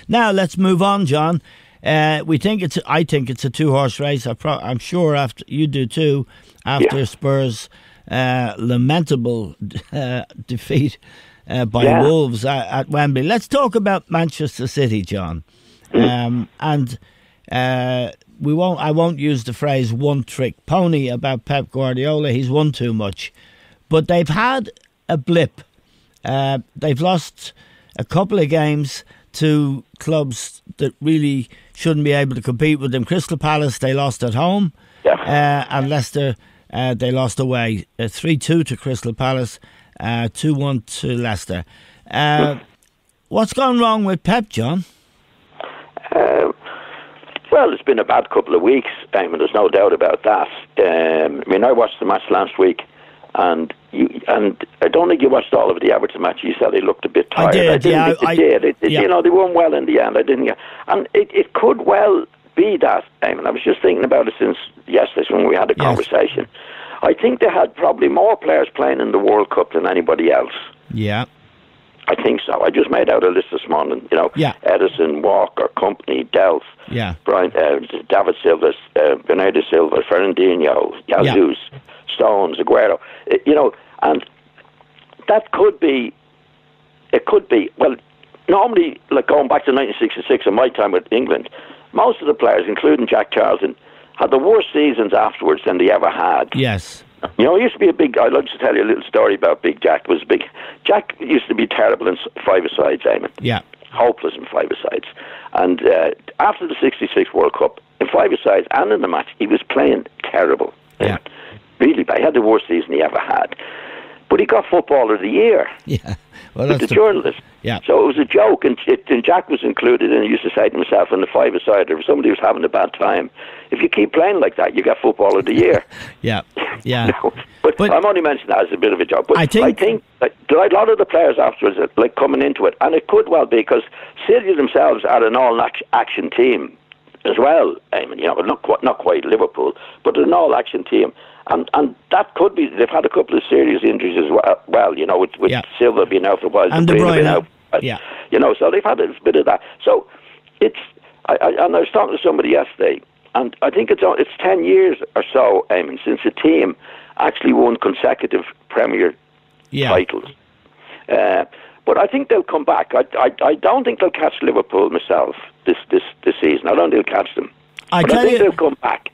Now let's move on, John. I think it's a 2-horse race. I'm sure after you do too. After Spurs' lamentable defeat by Wolves at Wembley. Let's talk about Manchester City, John. I won't use the phrase one-trick pony about Pep Guardiola. He's won too much, but they've had a blip. They've lost a couple of games to clubs that really shouldn't be able to compete with them. Crystal Palace, they lost at home, and Leicester, they lost away 3-2 to Crystal Palace, 2-1 to Leicester. What's gone wrong with Pep, John? Well, it's been a bad couple of weeks, Eamon, there's no doubt about that. I watched the match last week, and I don't think you watched all of the Everton match. You said they looked a bit tired. I did, they did. They won well in the end. And it could well be that, Eamon. I was just thinking about it since yesterday when we had a conversation. I think they had probably more players playing in the World Cup than anybody else. Yeah. I think so. I just made out a list this morning. Edison, Walker, Company, Delph, Brian, David Silva, Bernardo Silva, Fernandinho, Jesus, Stones, Aguero. And that could be. It could be. Well, normally, like going back to 1966 and my time with England, most of the players, including Jack Charlton, had the worst seasons afterwards than they ever had. Yes. It used to be I'd like to tell you a little story about Big Jack. Jack used to be terrible in five-a-sides, Eamon. Yeah. Hopeless in five-a-sides. And after the 66 World Cup, in five-a-sides and in the match, he was playing terrible. Yeah. Really bad. He had the worst season he ever had. But he got Footballer of the Year. Yeah. Well, with the journalist. Yeah. So it was a joke, and Jack was included, and he used to say to himself on the five-a-side, if somebody was having a bad time, if you keep playing like that, you get Footballer of the Year. Yeah. But I'm only mentioning that as a bit of a joke. But I think that a lot of the players afterwards are like coming into it, and it could well be because City themselves are an all-action team as well. I mean, not quite Liverpool, but an all-action team. And that could be, they've had a couple of serious injuries as well, with Silva being out for a while, and De Bruyne being out. So they've had a bit of that. So I was talking to somebody yesterday, and I think it's 10 years or so, Eamon, since a team actually won consecutive Premier titles. But I think they'll come back. I don't think they'll catch Liverpool myself this season. I don't think they'll catch them. I think they'll come back.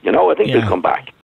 I think they'll come back.